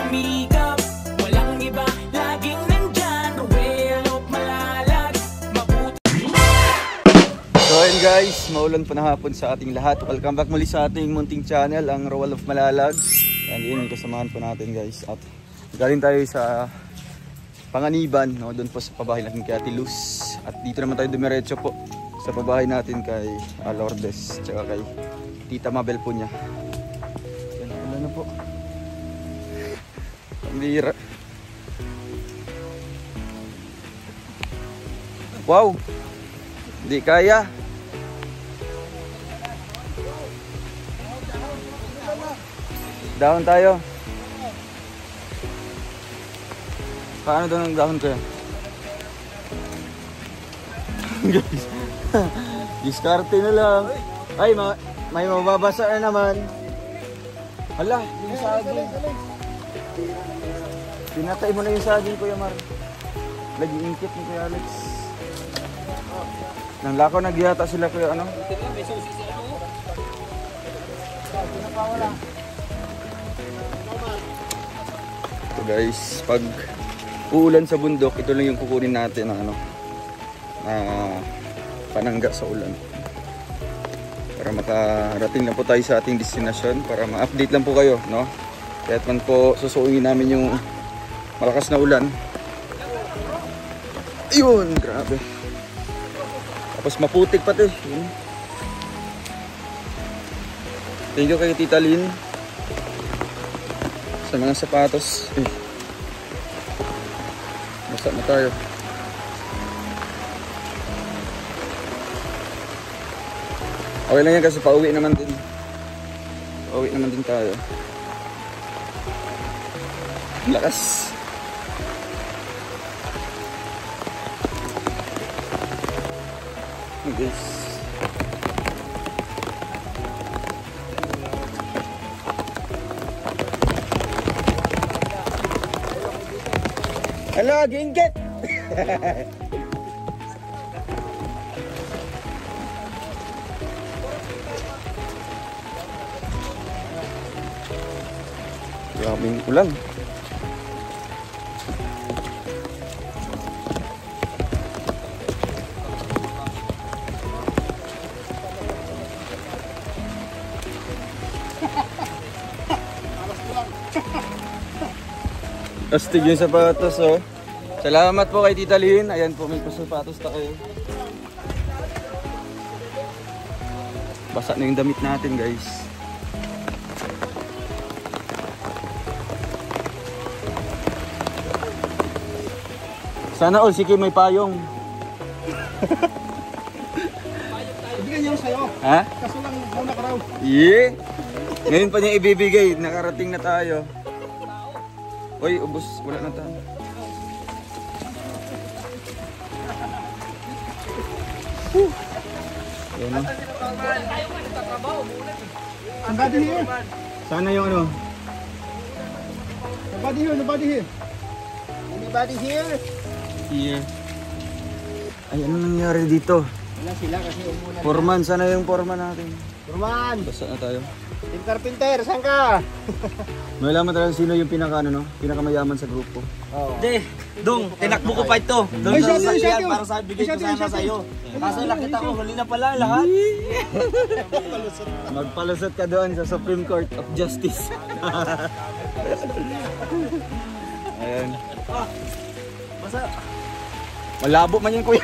sumikap, walang iba, laging nandyan, Roel of Malalag, mabuti. So ayun guys, maulan pa na hapon sa ating lahat. Welcome back muli sa ating munting channel, ang Roel of Malalag. Yan yun, yung kasamahan po natin guys. At galing tayo sa Panganiban, no? Doon po sa pabahay natin kay Ate Luz. At dito naman tayo dumiretso po sa pabahay natin kay Lourdes, tsaka kay Tita Mabel po niya. Yan, wala na po. Pambira. Wow! Hindi kaya. Dahon tayo. Paano daw ng dahon ko yan? Guys, diskarte na lang. Ay, may mababasa na naman. Hala, yung saging. Pinatay mo na yung saging, Kuya Mar. Lagi ingkit ni Kuya Alex. Nang lakaw nagyata sila, Kuya ano? May susi sila mo. Pinapawala. Ito guys, pag uulan sa bundok, ito lang yung kukunin natin na ano, panangga sa ulan. Para makarating lang po tayo sa ating destinasyon, para ma-update lang po kayo, no? Kahit man po susuungin namin yung malakas na ulan. Ayun, grabe. Tapos maputik pati. Thank you kay Tita Lynn sa mga sapatos. Basa na tayo. Okay lang yan kasi pauwi naman din. Pauwi naman din tayo. Lakas. Guys. Hello, ginggit! Grabing ulan. Astig yung sapatos, oh. Salamat po kay Tita Lynn. Ayan po, may sapatos na kayo. Basa na yung damit natin, guys. Sana all, sige may payong. Ibigay niyo sa'yo. Ha? Kaso lang muna ka raw. Yeah. Ngayon pa niya ibibigay. Nakarating na tayo. Uy, ubos. Wala na tayo. Yan na. Somebody here. Sana yung ano? Somebody here. Nobody here. Anybody here? Yeah. Ay, ano nangyari dito? Wala sila kasi umulan. Foreman, sana yung foreman natin. Roman! Basta na tayo. Pinter, saan ka? May alaman talaga sino yung pinakamayaman sa grupo. Oo. Hindi, Dong, tinakbo ko pa ito. Doon Ay, sa shot sasakyan yun. para sa bigay ko Shot yun, sana shot sa'yo. yun. Kaso nakita ko, huli na pala lahat. Magpalusot ka doon sa Supreme Court of Justice. Ayan. Basta, Malabo man yung kuya.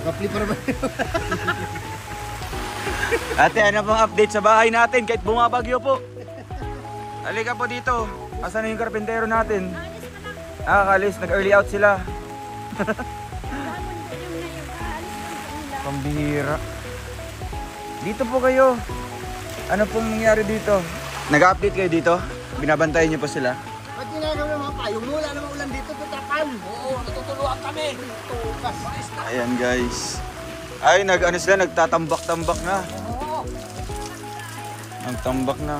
Kapli pa naman. Ate, ano pang update sa bahay natin kahit bumabagyo po? Halika po dito. Asan na yung karpentero natin? Kalis, nag-early out sila. Pambihira. Dito po kayo. Ano pong nangyari dito? Nag-update kayo dito? Binabantayan niyo pa sila? Ba't ginagawa ng mga payong mo? Wala namang ulan dito, tutakal. oo, natutuluan kami. Tukas. Ayan guys. Ay, nagtatambak-tambak na. Nagtambak na.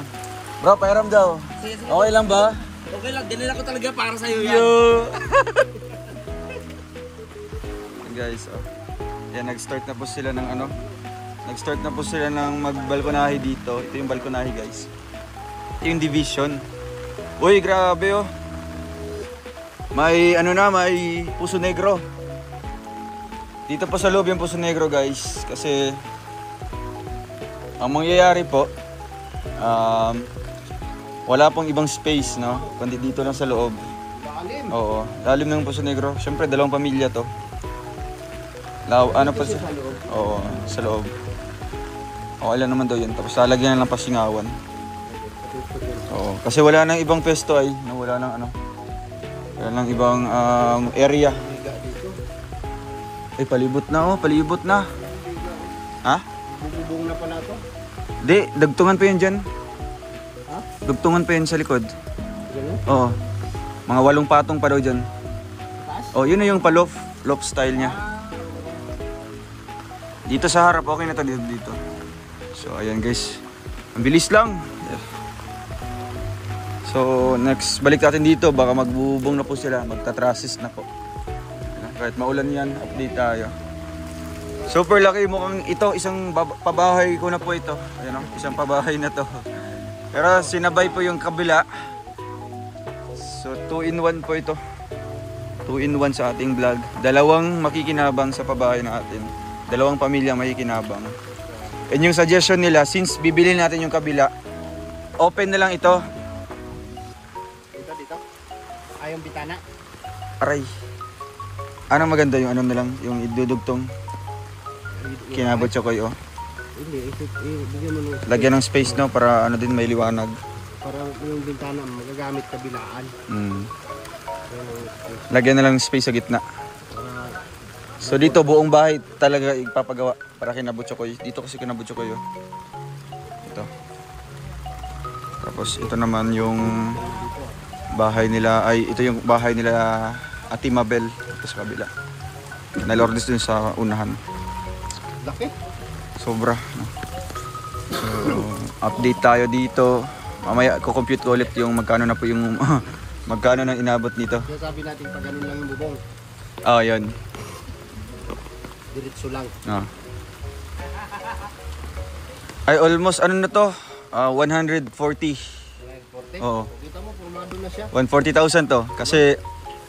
Bro, pairam daw. Sige, sige. Okay lang ba? Okay lang, dinala ko talaga para sa'yo yan. Yo! Guys, oh. Yan, nag-start na po sila ng ano. Nag-start na po sila ng mag-balkonahe dito. Ito yung balkonahe guys. Ito yung division. Uy, grabe oh. May ano na, may Puso Negro. Dito pa sa loob yung Puso Negro guys. Kasi ang mangyayari po, wala pong ibang space, no? Kundi dito lang sa loob. Lalim. Oo, lalim ng Puso Negro. Siyempre, dalawang pamilya to. Ano pa sa loob? Oo, sa loob. Okay lang naman daw yun. Tapos lalagyan na lang pasingawan. Oo, kasi wala nang ibang pesto ay. Wala nang ano. Wala nang ibang area. Ay, palibot na oh, palibot na. Ha? Bububong na pala to. Di, dagtungan pa yun dyan. Ha? Dugtungan pa yun sa likod. Ganun? Oo. Mga 8 patong pa daw dyan. Taas? Oh, yun na yung pa-loft style niya. Dito sa harap, okay na to dito. So, ayan guys. Ang bilis lang. So, next, balik natin dito. Baka magbubong na po sila. Magtatrasis na po. Kahit maulan yan, update tayo. Super laki. Mukhang ito, isang pabahay ko na po ito. Ayan o, isang pabahay na to. Pero sinabay po yung kabila. So, 2-in-1 po ito. 2-in-1 sa ating vlog. Dalawang makikinabang sa pabahay natin. Dalawang pamilya makikinabang. And yung suggestion nila, since bibili natin yung kabila, open na lang ito. Dito. Yung bitana. Aray. Anong maganda yung ano na lang, yung idudugtong? Kinabot siya ko oh. Hindi, bigyan mo ng Lagyan ng space no, para ano din may liwanag. para yung bintana magagamit kabilaan. Lagyan na lang space sa gitna. So dito buong bahay talaga ipapagawa para kinabot siya ko. Dito kasi kinabot siya ko yun. Ito. Tapos ito naman yung bahay nila, ay ito yung bahay nila Ate Mabel ito sa kabila. Nalordes dun sa unahan. Laki. Sobra. So, update tayo dito. Mamaya ko-compute ko ulit yung magkano na po yung magkano nang inabot nito. Kaya sabi natin pag ganun lang yung bubong, Oh, yun. diretso lang. Ah. Ay almost ano na to? 140. 140. Oo. Kita mo, formado na siya. 140,000 to kasi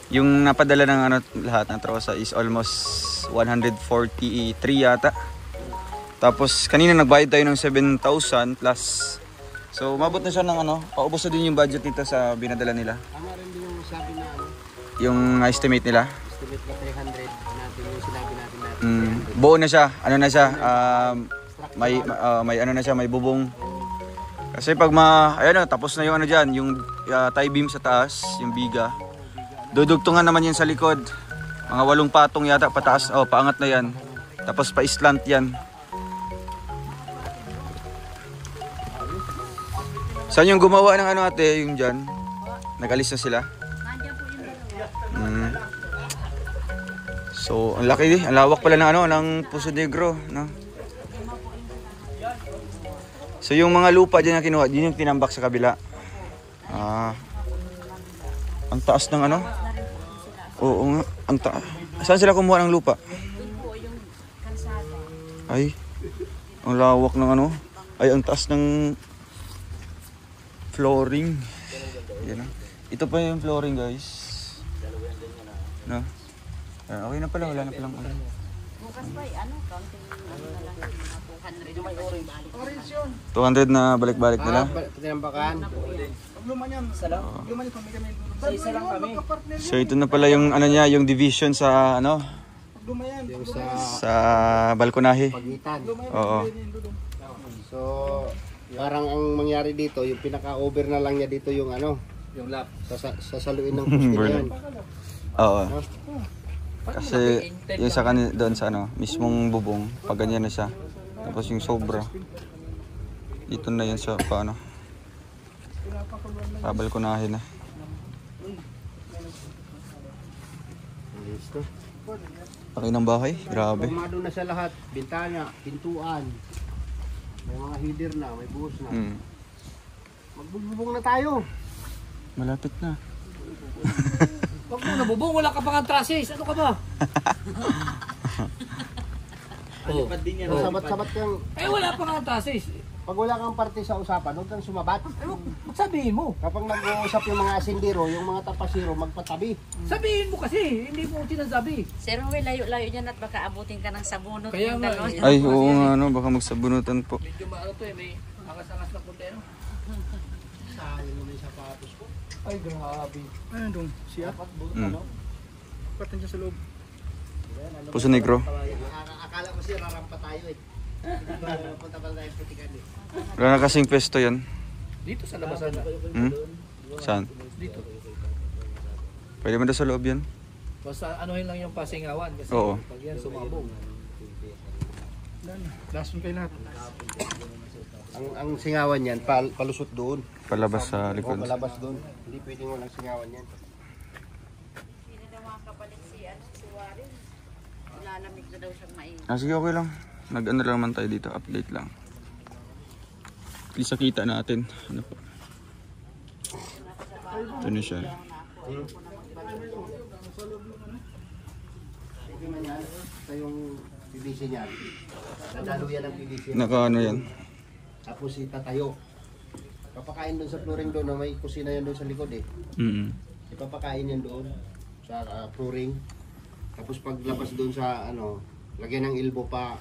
yung napadala ng ano lahat ng trosa is almost 143 yata. Tapos kanina nagbayad tayo ng 7,000 plus. So umabot na siya ng ano, paubos na din yung budget nito sa binadala nila. Tama rin din yung sabi na ano, Yung estimate nila. estimate na 300 natin yung sinabi natin. Buo na siya, ano na siya, may ano na siya, may bubong. Kasi pag ayan tapos na yung ano diyan, yung tie beam sa taas, yung biga. Dudugtungan naman yan sa likod. Mga 8 patong yata pataas, paangat na yan. Tapos pa-slant yan. Saan yung gumawa ng ano ate, yung diyan? Nag-alis na sila? So, ang laki ang lawak pala ng ano, ng Puso Negro, no? So, yung mga lupa diyan na kinuha, yun yung tinambak sa kabila. Ang taas ng ano? Oo nga, ang taas. Saan sila kumuha ng lupa? Ay, ang lawak ng ano? Ay, ang taas ng flooring. Yan, no? Ito pa yung flooring, guys. No? Okay na pala, wala na palang ano. Bukas pa ano, counting na lang 200 200 na balik-balik nila. Tinambakan. So ito na pala yung ano niya, yung division sa ano, Yung sa balkonahe. pagitan. Oo. So, parang ang mangyari dito, yung pinaka-over na lang niya dito yung ano, Yung lap. sasaluin ng poste na yan. Oo. Kasi yung sa kanila doon sa ano, mismong bubong, pag ganyan na siya. Tapos yung sobra. Dito na yan sa paano. Sa balkonahe na. Listo. Laki ng bahay, grabe. Formado na siya lahat. Bintana, pintuan. May mga header na, may buhos na. Magbubong na tayo. Malapit na. Pag mo nabubong, wala ka pa kang traces. Ano ka ba? Sabat-sabat kang Eh, wala pa kang traces. Pag wala kang parte sa usapan, huwag kang sumabat. Ano? Sabihin mo. Kapag nag-uusap yung mga asindero, yung mga tapasiro, magpatabi. Sabihin mo kasi, hindi mo sinasabi. Sir Will, layo-layo dyan at baka abutin ka ng sabunot. Kaya yung nga, gano'n. Ay, oo nga, ano, baka magsabunutan po. Medyo maano to eh, may angas-angas na punti, ano? Sayang naman yung sapatos ko. Ay, grabe. Ayun dong, siya. Dapat buto, Mm. no? Patan siya sa loob. Puso Negro. Akala ko siya rarampa tayo eh. Punta pala tayo putikan eh. Wala na kasing pesto yan. Dito sa labasan na. Hmm? Saan? Dito. Pwede mo daw sa loob yan? Basta anuhin lang yung pasingawan kasi Oo. pag yan sumabog. Lason kayo lahat. Ang singawan yan, palusot doon. Palabas sa O likod. palabas doon. Hindi pwedeng walang singawan yan. Hindi na makakapalit si Warren. Lalamig na daw siyang mainit. Ah, sige, okay lang. Nag-ano lang man tayo dito, update lang. Please kita natin. Ano po? Ito na siya. Pwede man yan. Ito yung PVC niyan. Nadalo yan ang PVC. Naka ano yan? Tapos itatayo. Papakain doon sa flooring doon na may kusina yan doon sa likod eh. Ipapakain yan doon sa flooring. Tapos paglabas doon sa ano, lagyan ng elbow pa.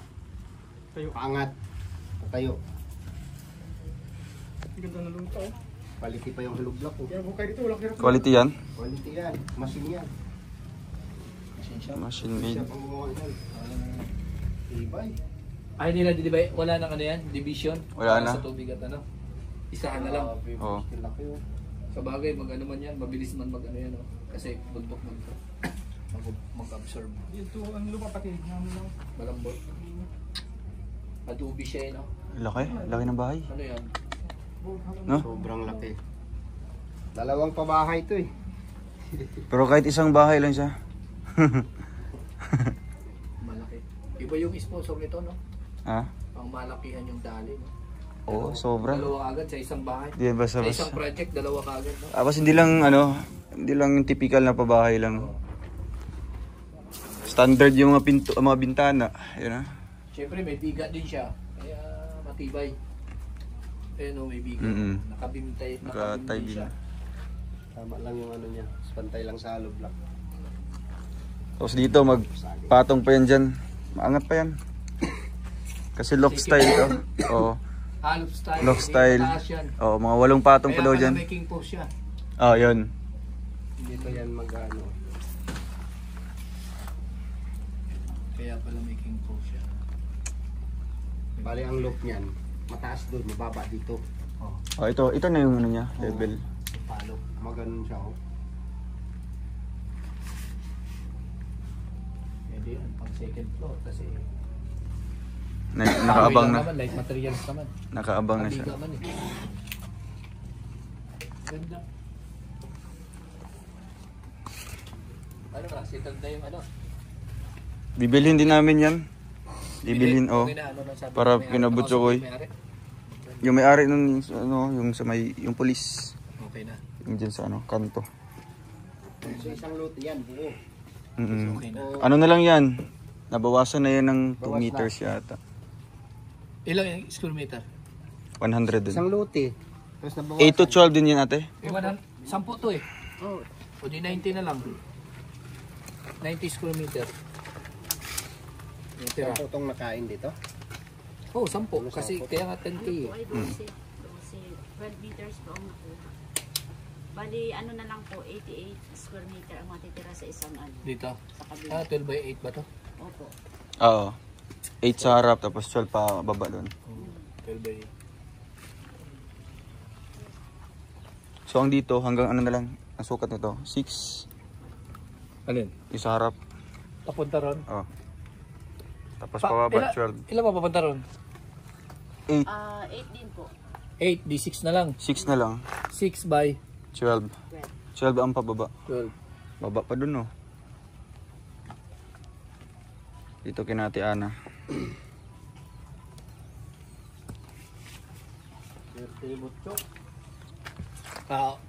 Paangat. Patayo. Ganda na luto. Quality pa yung hulog block ko. Quality yan? Quality yan. Machine yan. Machine made. Siya pang gumawa yan. Ibay. Ay, nila, di ba? Wala nang ano yan? Division? Wala na. Sa tubig at ano? Isahan na lang. Oo. Laki yun. Sa bagay, mag ano man yan, mabilis man mag ano yan. Oh. Kasi bundok mag-absorb. Ito ang lumapatid namin lang. Malambot. Adobe siya eh, no? Laki. Laki ng bahay. Ano yan? No? Sobrang laki. Dalawang pabahay to eh. Pero kahit isang bahay lang siya. Malaki. Iba yung sponsor nito, no? Ha? Pang malakihan yung dali, no? Oo, sobra. Dalawa agad sa isang bahay. Di ba Sa basta isang project, dalawa kagad, no? Tapos hindi lang ano, hindi lang yung typical na pabahay lang. Standard yung mga pinto, mga bintana, yun ah. Siyempre, may biga din siya. Kaya matibay. Ayun, no, may biga. Nakabimtay. Nakatay din din. siya. Tama lang yung ano niya. Pantay lang sa hollow block. Tapos dito magpatong pa yan dyan. Maangat pa yan. Kasi lock style to. Oo. Half style. Lock style. Mataas yan. Oo, mga 8 patong pa daw Kaya dyan. pala making post siya. Oo, yun. Dito yan mag-ano. Kaya pala making post siya. Bali ang loop niyan. Mataas doon, mababa dito. Oh, ito na yung ano niya, level. Palo. Maganon siya oh. Pwede yan, pang second floor kasi Nakaabang na. naman, light materials naman. Nakaabang na siya. Mabiga man eh. Ganda. Ano na, settled na yung ano? Bibilhin din namin yan. Bibilhin, oh. Okay na, ano na sabi Para ng may-ari? pinabutso ko, eh. May-ari? Yung may-ari nun, ano, yung sa may, yung police. Okay na. Yung dyan sa ano, kanto. So isang lote yan, buo. Okay na. Ano na lang yan? Nabawasan na yan ng 2 Bawas na. meters yata. Ilang yung square meter? 100 din. Isang lote. Tapos 8 nabawasan. to 12 din yan ate. 10 to eh. Oh, O di 90 na lang. 90 square meter. Yung tira. ito itong nakain dito. Oh, 10. Kasi kaya nga 10K eh. Ay, 12. 12 meters po ang nakuha. Bali, ano na lang po, 88 square meter ang matitira sa isang ano, Dito. sa kabila. 12 by 8 ba to? Opo. Oo. 8 sa harap tapos 12 pa baba doon. 12 by 8. So ang dito hanggang ano na lang ang sukat nito? 6. Alin? Yung sa harap. Papunta ron? Oh. Tapos pababa 12. Ilan pa papunta ron? 8. 8 din po. 8, di 6 na lang. 6 na lang. 6 by 12. 12 ang pababa. 12. Baba pa dun oh. Dito kinati Ana.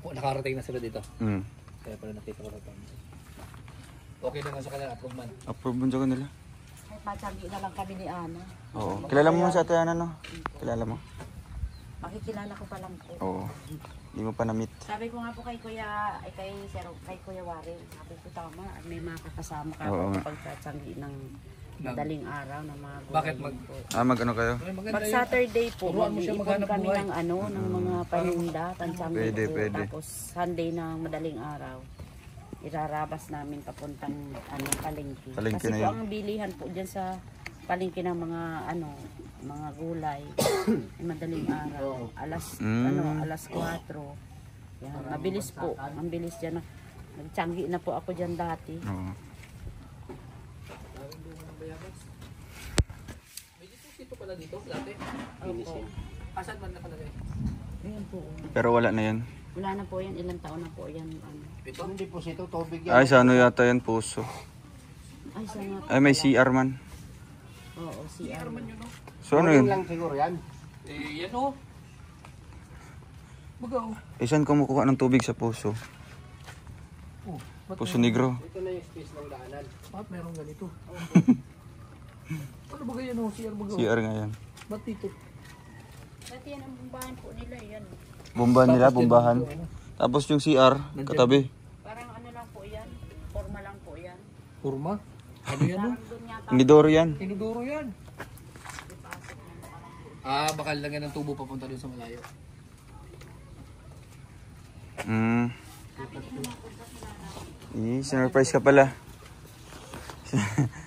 Nakarating na sila dito. Kaya pala nakita ko na ito. Okay naman sa kanila, approve man. Approve mo sa kanila. Kahit matsambi na lang kami ni Ana. Oo. Kilala mo sa ate Ana no? Kilala mo? Makikilala ko pa lang po. Oo. Hindi mo pa na-meet. Sabi ko nga po kay Kuya, kay Kuya Warren, sabi ko tama, may makakasama ka Oo nga. kapag satsanggi ng madaling araw ng mga gulay. Bakit po. Mag-ano kayo? Pag Saturday po, Turuan mo siya mag-iipon maghanap kami buhay. ng ng mga paninda, tansanggi Pwede, po. pwede. Tapos Sunday ng madaling araw, irarabas namin papuntang palengke. Palengke Kasi na po yun. ang bilihan po dyan sa palengke ng mga gulay, ay madaling araw, alas 4. Yan, mabilis po, ang bilis dyan. Nagtiyanggi na po ako dyan dati. Oo. May dito pala dito, dati. Asan man nakalagay? Ayan po. Pero wala na yan. Wala na po yan, ilang taon na po yan. Ito? Yung deposito, tubig yan. Ay, sa ano yata yan, puso. Ay, sa nga. Ay, may CR man. Oo, CR. So ano Tubig yun? lang siguro yan. Yan o. Magaw. Eh, saan kumukuha ng tubig sa puso? Oh, ba't Puso Negro. Ito na yung space ng daanan. Bakit meron ganito? Ano ba ganyan o? CR magaw? CR nga yan. Ba't dito? Dati yan ang bumbahan po nila, yan. Bomba nila, bombahan. Tapos yung CR, katabi. Parang ano lang po yan, forma lang po yan. Kurma? Ano yan o? Doon yata. Inidoro yan. Inodoro yan. Bakal lang yan ng tubo papunta doon sa malayo. Sinurprise ka pala.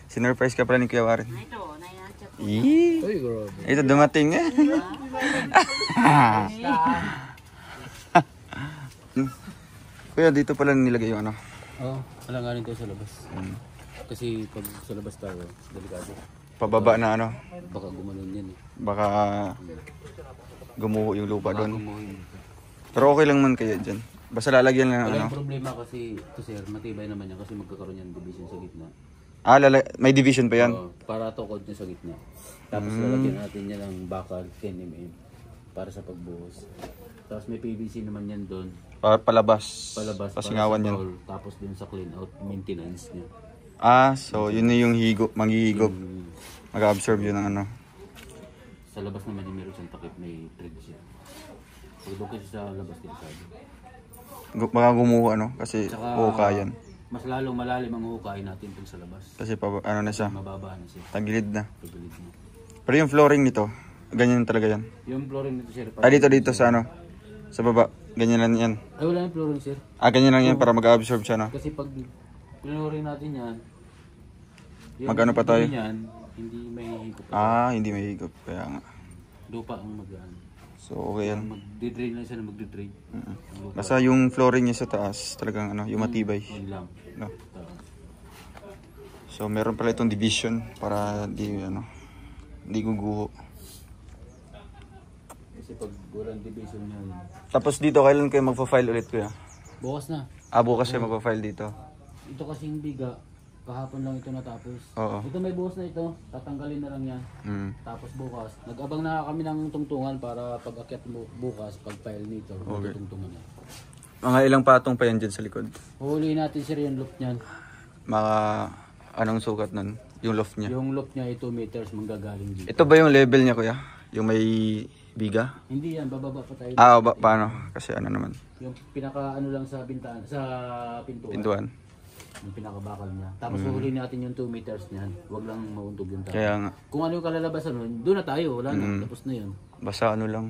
Sinurprise ka pala ni Kuya Warren. Na ito, na yan, chat. Uy, grabe. Ito, dumating eh. Kuya, dito pala nilagay yung ano. Oo, alanganin tayo sa labas. Kasi pag sa labas tayo, delikado. Pababa na ano. Baka gumanon yan eh. Baka gumuho yung lupa doon. Kumuhin. Pero okay lang man kayo dyan. Basta lalagyan lang Wala ano. yung problema kasi ito sir, matibay naman yan kasi magkakaroon yan division sa gitna. May division pa yan. Oo, para tukod niya sa gitna. Tapos lalagyan natin niya ng bakal 10 mm para sa pagbuhos. Tapos may PVC naman yan doon. Palabas. Palabas Pasingawan para sa yan. bowl, tapos dun sa clean out maintenance niya. So yun na yung manghihigop. Mag-absorb yun ng ano. Sa labas naman yung meron siyang takip, may thread siya. Pag doon kasi sa labas delikado. Baka gumuho ano, kasi Tsaka, hukayan. mas lalong malalim ang hukayin natin pag sa labas. Kasi ano na siya, Mababa na siya. tagilid na. Pagilid na. Pero yung flooring nito, ganyan talaga yan. Yung flooring nito sir. Dito sa ano, sa baba, ganyan lang yan. Ay wala yung flooring sir. Ganyan lang yan para mag-absorb siya no. Kasi pag flooring natin yan, yung Mag-ano pa tayo? Yan, hindi may higop. Hindi may higop, kaya nga. Lupa ang mag-ano. So okay yan. Magdi-drain lang siya na magdi-drain. Ang lupa. Basta yung flooring niya sa taas, talagang ano, yung matibay. Yun lang. No? So meron pala itong division para di guguho. Kasi pag walang division yan, Tapos dito, kailan kayo magpa-file ulit kuya? bukas na. Bukas kayo magpa-file dito. Ito kasing biga, kahapon lang ito natapos. Oo. Ito may buhos na ito, tatanggalin na lang yan. Tapos bukas, nag-abang na kami ng tungtungan para pag akyat mo bukas, pag file nito, magtutungtungan na. Mga ilang patong pa yan dyan sa likod? Huhulihin natin sir yung loft niyan. Mga anong sukat nun? Yung loft niya. Yung loft niya ay 2 meters manggagaling dito. Ito ba yung level niya kuya? Yung may biga? Hindi yan, bababa pa tayo. Paano? Kasi ano naman? Yung pinaka ano lang sa bintana, sa pintuan. Pintuan. Yung pinakabakal niya. Tapos huhulihin natin yung 2 meters niyan. Huwag lang mauntog yung tayo. Kaya nga. Kung ano yung kalalabasan nun, doon na tayo. Wala na, tapos na yun. Basta ano lang.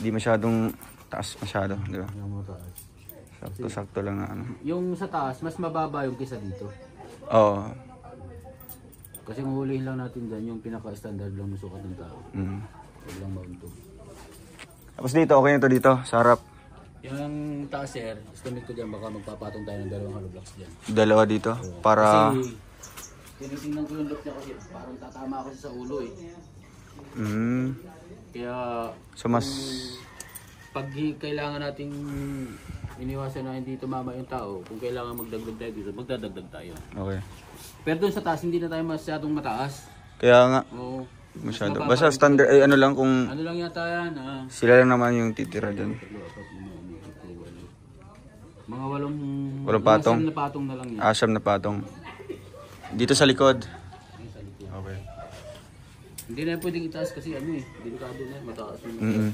Hindi masyadong taas masyado. Di ba? Yung mga taas. Sakto-sakto lang na ano. Yung sa taas, mas mababa yung kisa dito. Oo. Kasi huhulihin lang natin dyan yung pinaka-standard lang ng sukat ng tao. Huwag lang mauntog. Tapos dito, okay na to dito, sa harap. Yung taas sir, estimate ko dyan baka magpapatong tayo ng 2 hollow blocks dyan. Dalawa dito. Para... Kasi tinitingnan ko yung look niya kasi parang tatama kasi sa ulo eh. Kaya So mas... pag kailangan nating iniwasan na hindi tumama yung tao, kung kailangan magdagdag tayo dito, magdadagdag tayo. Okay. Pero doon sa taas, hindi na tayo masyadong mataas. Kaya nga, Oo. masyado. Basta standard, ano lang kung Ano lang yata yan, sila lang naman yung titira dyan. mga walong patong? 7 na patong na lang yan. Asam na patong. Dito sa likod. Okay. Hindi na yan pwedeng itaas kasi ano eh, delikado na, mataas yung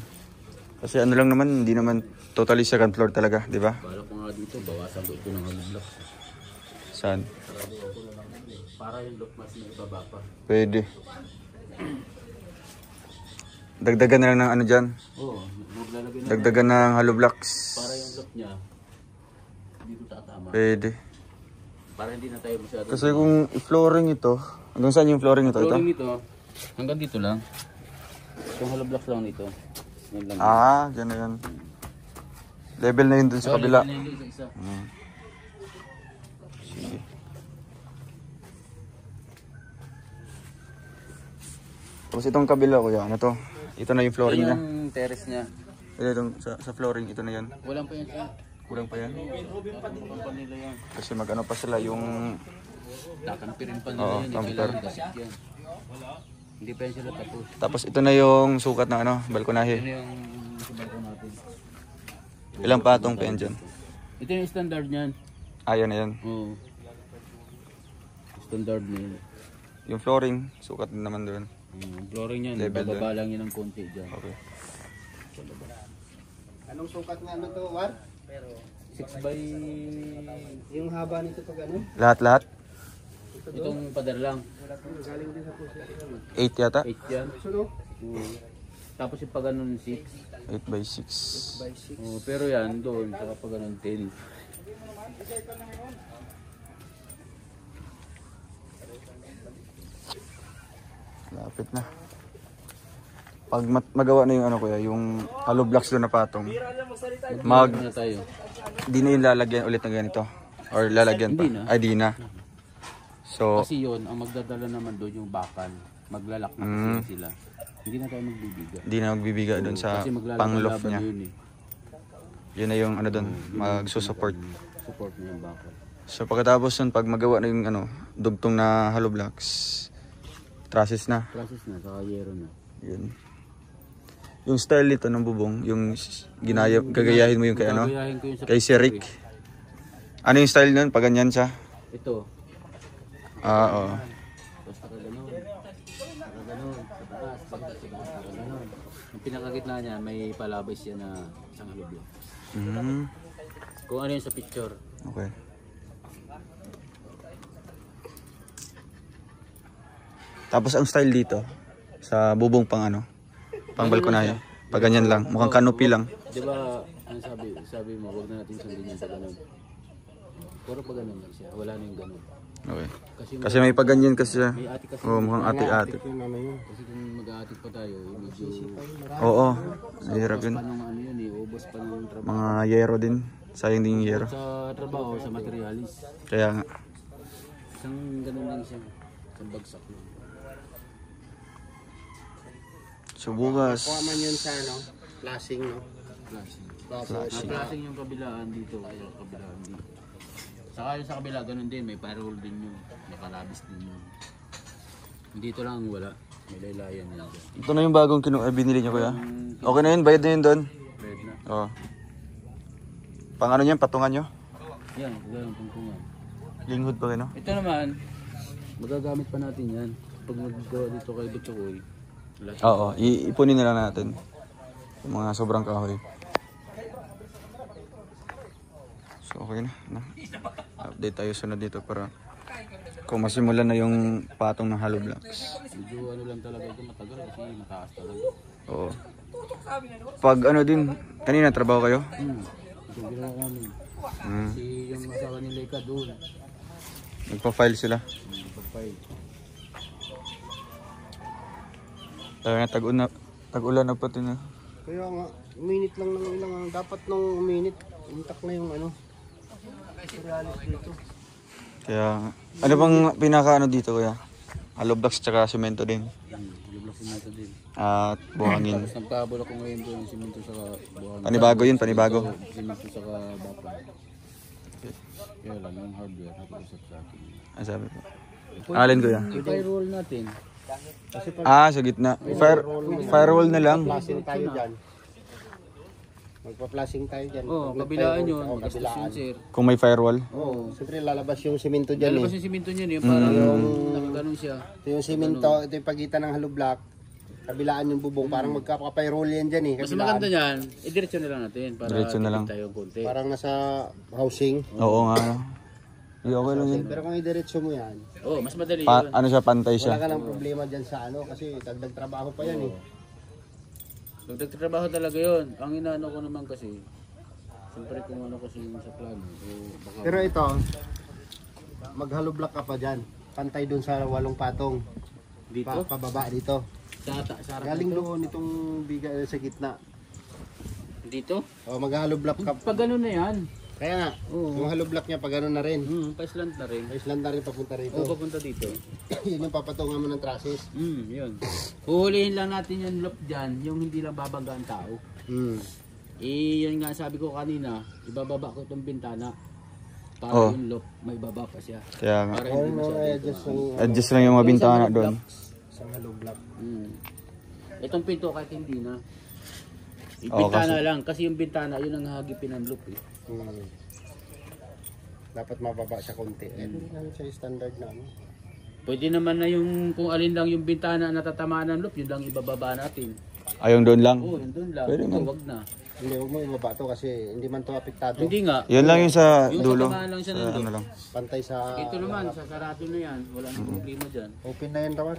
Kasi ano lang naman, hindi naman totally second floor talaga, di ba? Bala ko nga dito, bawasan ko ito ng hollow blocks. Saan? Para yung look mas may ibaba pa. Pwede. Dagdagan na lang ng ano dyan. Oo, maglalagay na. Dagdagan ng hollow blocks. Para yung look niya, dito tatama. Pwede. Para hindi na tayo masyado. Kasi kung flooring ito, hanggang saan yung flooring ito? flooring ito, hanggang dito lang. Yung hollow blocks lang dito. Yan lang. Dyan na yan. Level na yun dun sa kabila. Isa. Sige. Tapos itong kabila kuya, ano to? Ito na yung flooring niya. Yung terrace niya. Ito itong sa flooring, ito na yan. Walang pa yan siya. Kulang pa yan. Walang pa nila yan. Kasi mag-ano pa sila yung... Tatampirin pa nila Oo, yan. tamper. Kailangan gasip yan. Hindi pa yan sila tapos. Tapos ito na yung sukat ng ano, balkonahe. Ano yung subal ko natin? Ilang patong pa yan dyan? Ito yung standard niyan. Yan na yan. Oo. Standard niyan. Yung flooring, sukat din naman doon. Flooring niyan. Level Bababa lang yan ng konti dyan. Okay. Anong sukat nga ano to, War? 6 by... Yung haba nito pag ano? Lahat-lahat? Itong pader lang. 8 yata? 8 yan. Oo. Tapos yung pag ganun 6. 8 by 6. Oo, pero yan doon. Saka pag ganun 10. Lapit na. Pag magawa na yung ano kuya, yung hollow blocks doon na patong, Na tayo. di na yung lalagyan ulit ng ganito. Or lalagyan pa. Hindi na. Ay, di na. So, Kasi yun, ang magdadala naman doon yung bakal. Maglalak na kasi sila. Hindi na tayo magbibiga. di na magbibiga doon sa Kasi pang-loft maglalaban niya. yun eh. Yun na yung ano doon, magsusupport. Support niya yung bakal. So, pagkatapos nun, pag magawa na yung ano, dugtong na hollow blocks, trusses na. Process na, saka yero na. Yun. Yung style nito ng bubong, yung gagayahin mo yung kay ano? Gagayahin ko yung sa Kay si Rick. Ano yung style nun? Pag ganyan siya? Ito. Oo. Tapos nakaganon. Nakaganon. Sa taas. Nakaganon. Yung pinakagitna niya, may palabay siya na isang hollow block. Kung ano yun sa picture. Okay. Tapos ang style dito, sa bubong pang ano? Pang balkonahe. Pag ganyan lang. Mukhang canopy lang. Di ba, ano sabi mo, wag na natin sundin yung pag-ganon. Puro pag-ganon lang siya. Wala na yung ganon. Okay. Kasi may pag ganyan kasi siya. May ati kasi. Oo, mukhang ate-ate. Kasi kung mag-aatik pa tayo, medyo... Oo. Mahirap yun. Pa nung ano yun eh, ubos pa ng trabaho. Mga yero din. Sayang din yung yero. Sa trabaho, sa materialis. Kaya nga. Isang ganon lang siya. Isang bagsak lang. So bukas. Kuha man yun sa ano, flashing, no? Flashing. Flashing. Flashing yung kabilaan dito, kaya kabilaan dito. Saka yung sa kabila, ganun din, may firewall din yun. May kalabis din yun. Dito lang wala. May laylayan yan. Ito na yung bagong binili niyo kuya. Okay na yun, bayad na yun doon. Red na. Oo. Pang ano niyan, patungan nyo? Yan, ganun tungtungan. Linghood pa kayo, no? Ito naman, magagamit pa natin yan. Pag naggawa dito kay Butchokoy, Oo, ipunin na lang natin. Yung mga sobrang kahoy. So okay na. Update tayo sunod dito para kung masimulan na yung patong ng hollow blocks. medyo ano lang talaga ito, matagal kasi mataas talaga. Oo. Pag ano din, kanina trabaho kayo? Ito ginawa namin. Kasi yung asawa ni Leica doon, Nagpa-file sila. nagpapay. Talaga tag-ulan na pati na. Kaya nga, uminit lang ng ilang, dapat nung uminit, intak na yung ano. Realis dito. Kaya, ano bang pinaka ano dito kuya? Hollow blocks tsaka semento din. Lublok simento din. At buhangin. Tapos nagpabulok ko ngayon doon, simento sa buhangin. Panibago yun, panibago. Simento sa bakal. Kaya lang, yung hardware, nakiusap sa akin. Ano sabi po? Alin kuya? Yung firewall natin, Sa gitna. Firewall na lang. Flashing tayo dyan. Magpa-flashing tayo dyan. oh, Pag kabilaan nag-firewall, yun, oo, gastos kabilaan. yun sir. Kung may firewall. Oo, siyempre lalabas yung simento dyan Lalabas eh. yung simento niyan, yung parang nakaganon siya. Ito yung simento, ito yung pagitan ng hollow block. kabilaan yung bubong. Parang magkakapay-roll yan dyan eh. Mas Kabilaan. maganda yan, idiretso na lang natin para Diretso na lang. tayo konti. Parang nasa housing. Oo nga. No? Di, okay lang yun. Pero kung idiretso mo yan, Oo, mas madali yun. Ano siya, pantay wala siya. ka ng problema dyan sa ano kasi dagdag trabaho pa yan eh. Nagtatrabaho talaga yun. Ang inaano ko naman kasi, siyempre kung ano kasi yung sa plano. Baka... Pero ito, maghalo block ka pa dyan. Pantay dun sa 8 patong. Dito? Pababa dito. Sa harap Galing dito? doon itong biga sa gitna. Dito? O maghalo block ka. Pag gano'n na yan. Kaya nga, yung hollow block niya pag gano'n na rin. Pa-slant na rin. Island na rin papunta rito. Oo, papunta dito. Yun yung papatungan mo ng trusses. Yun. Huhulihin lang natin yung loop dyan, yung hindi lang babangga ang tao. Yun nga sabi ko kanina, ibababa ko itong bintana. Para yung loop, may baba pa siya. Kaya nga. Para hindi masyado. Adjust lang yung mga bintana doon. Sa hollow block. Itong pinto kahit hindi na. Yung bintana lang, kasi yung bintana, yun ang hagipin ng loop eh. Dapat mababa siya konti. Hindi naman siya standard na ano. Pwede naman na yung kung alin lang yung bintana na tatamaan ng loop, yun lang ibababa natin. Ayong doon lang. Oo, yun doon lang. Pwede Ito, man. wag na. Hindi, huwag mo ibaba to kasi hindi man to apektado. Hindi nga. Yun lang yung sa Yung dulo. tatamaan lang siya ng Ano loop. lang. Pantay sa... Ito naman, sa sarado na yan. Wala nang problema dyan. Open na yan, Rawar.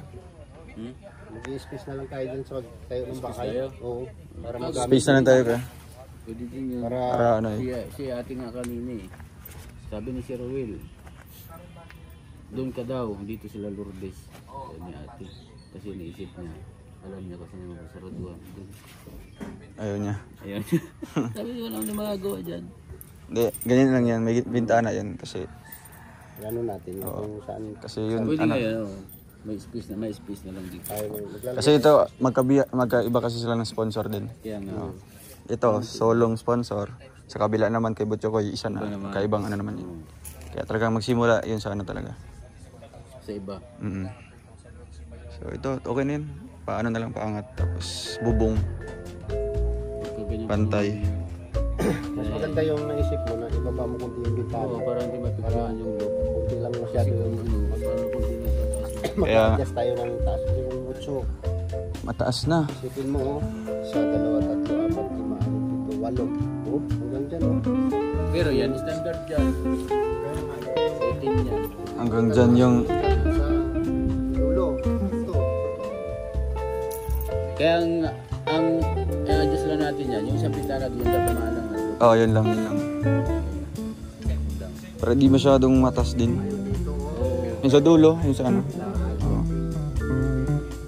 Hmm? Mag-i-space na lang tayo dun sa tayo ng bakal. tayo? Oo. Para magamit. Space na lang tayo ka. Pwede din yun. Para ano eh. Si ate nga kanina eh. Sabi ni Sir Will, doon ka daw, dito sila Lourdes. Sabi ni ate. Kasi naisip niya, alam niya kasi naman kasaraduhan. Ayaw niya. Ayan. Sabi niya, wala akong magagawa dyan. Hindi, ganyan lang yan. May bintana yan kasi. Ano natin yung kung saan Kasi yun, Pwede ano. nga yan, oh. May space na lang dito. tayo maglalagay. Kasi ito, magkaiba kasi sila ng sponsor din. Kaya nga, Ito, solong sponsor. Sa kabila naman kay Butchokoy, isa na. Kaibang ano naman yun. Kaya talagang magsimula yun sa ano talaga. sa iba. So ito, okay na yun. Paano na lang paangat. Tapos bubong, pantay. Mas maganda yung naisip mo na ibaba mo kunti yung bintana. Oo, para hindi mapiglaan yung loop. Kunti lang masyado yung Kaya mag-adjust tayo ng taas. Yung 8. mataas na. Isipin mo, sa 2, 3, 4, 5, 6, 7, 8. Oh, hanggang dyan oh. Pero yan, standard dyan. Setting yan. Hanggang dyan yung... Sa dulo. Ito. Kaya ang adjust lang natin yan, yung sa pintana doon tatamaan lang. Oh, yun lang, yun lang. Para di masyadong matas din. Yung sa dulo, yung sa ano.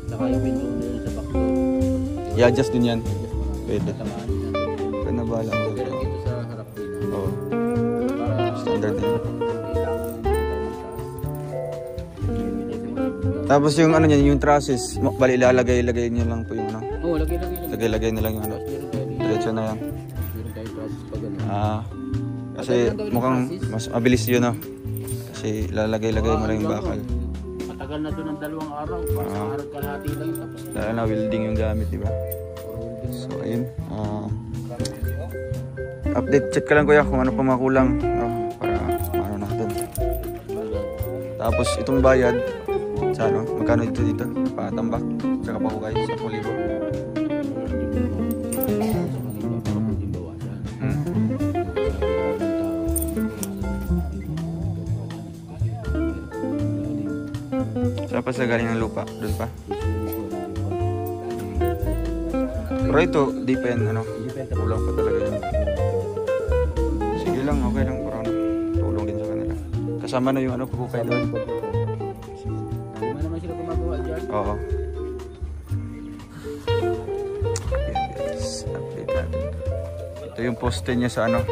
Saka yung pinto na yun sa bakto. I-adjust din yan. Pwede. Tatamaan yan. Pwede na bahala ko. Pero dito sa harap din. Oo. Para Standard din. kailangan Tapos yung ano niyan, yung trusses, bali ilalagay-lagay niyo lang po yung ano. Oo, lagay. Lagay-lagay na lang yung ano. Meron tayo dito. Diretso na yan. Meron tayong process pa ganun. Kasi mukhang mas mabilis yun ah. Kasi lalagay-lagay mo lang yung bakal. Matagal na doon ng 2 araw. Isang araw kalahati lang yun. Tapos Lalo na welding yung gamit, di ba? So ayun. Update check ka lang kuya kung ano pa makulang. Para ano natin. Tapos itong bayad sa ano, magkano dito? Patambak, tsaka pa hukay sa 1,000. Saan pa sa galing ng lupa? Doon pa? Pero ito, depend ano? Kulang pa talaga yun. Sige lang, okay lang. Para ano, tulong din sa kanila. Kasama na yung ano, pagkukay doon. Di ba naman sila gumagawa dyan? Oo. Yes, update natin. Ito yung poste niya sa ano,